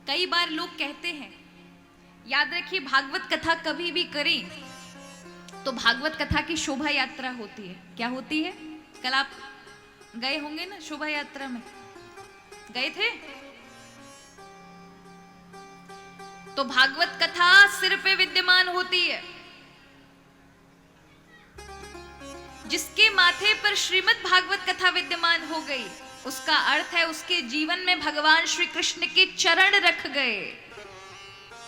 कई बार लोग कहते हैं, याद रखिए भागवत कथा कभी भी करें तो भागवत कथा की शोभा यात्रा होती है। क्या होती है? कल आप गए होंगे ना शोभा यात्रा में, गए थे? तो भागवत कथा सिर पे विद्यमान होती है। जिसके माथे पर श्रीमद् भागवत कथा विद्यमान हो गई, उसका अर्थ है उसके जीवन में भगवान श्री कृष्ण के चरण रख गए।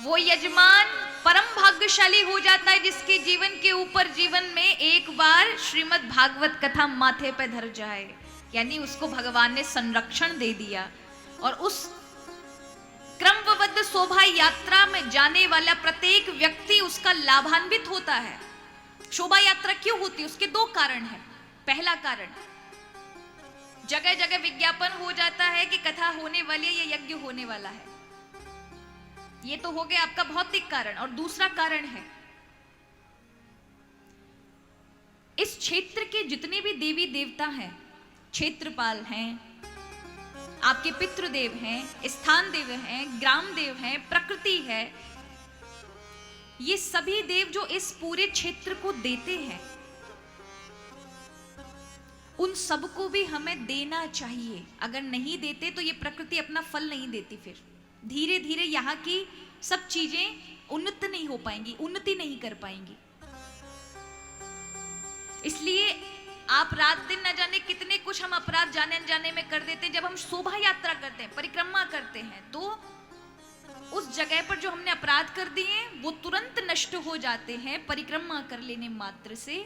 वो यजमान परम भाग्यशाली हो जाता है जिसके जीवन के ऊपर जीवन में एक बार श्रीमद् भागवत कथा माथे पे धर जाए, यानी उसको भगवान ने संरक्षण दे दिया। और उस क्रमबद्ध शोभा यात्रा में जाने वाला प्रत्येक व्यक्ति उसका लाभान्वित होता है। शोभा यात्रा क्यों होती है? उसके दो कारण हैं। पहला कारण, जगह जगह विज्ञापन हो जाता है कि कथा होने वाली है, ये यज्ञ होने वाला है। ये तो हो गया आपका भौतिक कारण। और दूसरा कारण है, इस क्षेत्र के जितने भी देवी देवता हैं, क्षेत्रपाल हैं, आपके पितृदेव हैं, स्थान देव हैं, ग्राम देव हैं, प्रकृति है, ये सभी देव जो इस पूरे क्षेत्र को देते हैं, उन सबको भी हमें देना चाहिए। अगर नहीं देते तो ये प्रकृति अपना फल नहीं देती, फिर धीरे धीरे यहाँ की सब चीजें उन्नत नहीं हो पाएंगी, उन्नति नहीं कर पाएंगी। इसलिए आप रात दिन न जाने कितने कुछ हम अपराध जाने अनजाने में कर देते हैं। जब हम शोभा यात्रा करते हैं, परिक्रमा करते हैं, तो उस जगह पर जो हमने अपराध कर दिए वो तुरंत नष्ट हो जाते हैं परिक्रमा कर लेने मात्र से।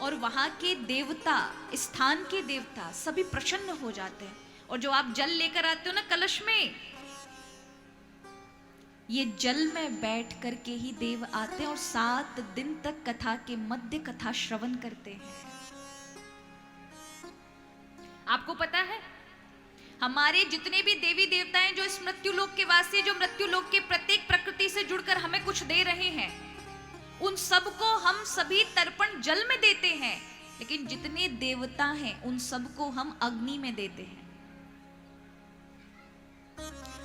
और वहां के देवता, स्थान के देवता सभी प्रसन्न हो जाते हैं। और जो आप जल लेकर आते हो ना कलश में, ये जल में बैठ करके ही देव आते हैं और 7 दिन तक कथा के मध्य कथा श्रवण करते हैं। आपको पता है, हमारे जितने भी देवी देवता हैं जो इस मृत्यु लोक के वासी, जो मृत्यु लोक के प्रत्येक प्रकृति से जुड़कर हमें कुछ दे रहे हैं, उन सबको हम सभी तर्पण जल में देते हैं। लेकिन जितने देवता हैं उन सबको हम अग्नि में देते हैं।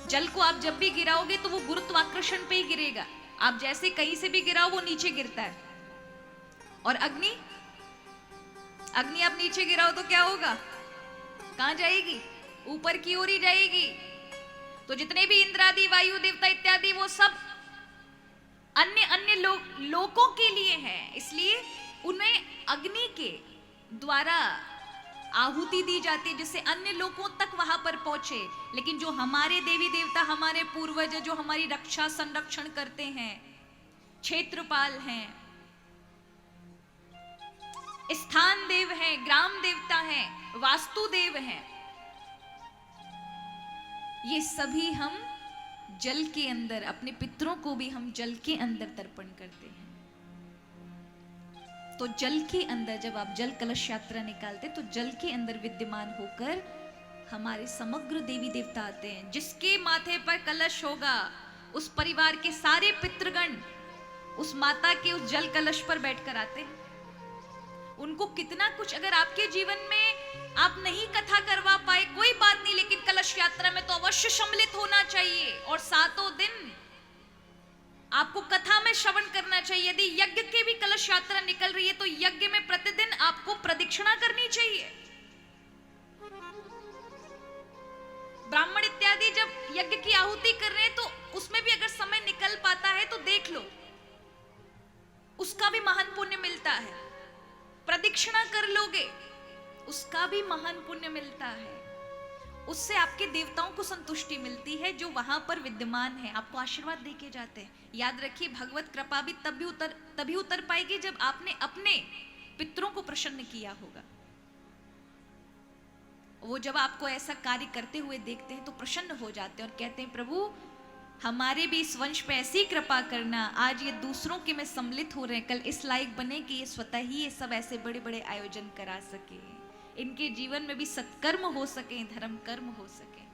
जल को आप जब भी गिराओगे तो वो गुरुत्वाकर्षण पे ही गिरेगा। आप जैसे कहीं से भी गिराओ वो नीचे गिरता है। और अग्नि, अग्नि आप नीचे गिराओ तो क्या होगा? कहां जाएगी? ऊपर की ओर ही जाएगी। तो जितने भी इंद्र आदि, वायु देवता इत्यादि, वो सब अन्य अन्य लोकों के लिए हैं। इसलिए उन्हें अग्नि के द्वारा आहुति दी जाती है जिससे अन्य लोकों तक वहां पर पहुंचे। लेकिन जो हमारे देवी देवता, हमारे पूर्वज जो हमारी रक्षा संरक्षण करते हैं, क्षेत्रपाल हैं, स्थान देव हैं, ग्राम देवता हैं, वास्तु देव हैं, ये सभी हम जल के अंदर, अपने पितरों को भी हम जल के अंदर तर्पण करते हैं। तो जल के अंदर जब आप जल कलश यात्रा निकालते तो जल के अंदर विद्यमान होकर हमारे समग्र देवी देवता आते हैं। जिसके माथे पर कलश होगा उस परिवार के सारे पितृगण उस माता के उस जल कलश पर बैठकर आते हैं। उनको कितना कुछ, अगर आपके जीवन में आप नहीं कथा करवा पाए कोई बात नहीं, लेकिन कलश यात्रा में तो अवश्य सम्मिलित होना चाहिए। और 7 दिन आपको कथा में श्रवण करना चाहिए। यदि यज्ञ की भी कलश यात्रा निकल रही है तो यज्ञ में प्रतिदिन आपको प्रदक्षिणा करनी चाहिए। ब्राह्मण इत्यादि जब यज्ञ की आहुति कर रहे हैं तो उसमें भी अगर समय निकल पाता है तो देख लो, उसका भी महान पुण्य मिलता है। प्रदक्षिणा कर लोगे उसका भी महान पुण्य मिलता है। उससे आपके देवताओं को संतुष्टि मिलती है जो वहां पर विद्यमान है, आपको आशीर्वाद देके जाते हैं। याद रखिए, भगवत कृपा भी तभी उतर पाएगी जब आपने अपने पितरों को प्रसन्न किया होगा। वो जब आपको ऐसा कार्य करते हुए देखते हैं तो प्रसन्न हो जाते हैं और कहते हैं, प्रभु हमारे भी इस वंश पे ऐसी कृपा करना। आज ये दूसरों के में सम्मिलित हो रहे हैं, कल इस लायक बने कि ये स्वतः ही ये सब ऐसे बड़े बड़े आयोजन करा सके, इनके जीवन में भी सत्कर्म हो सके, धर्म कर्म हो सके।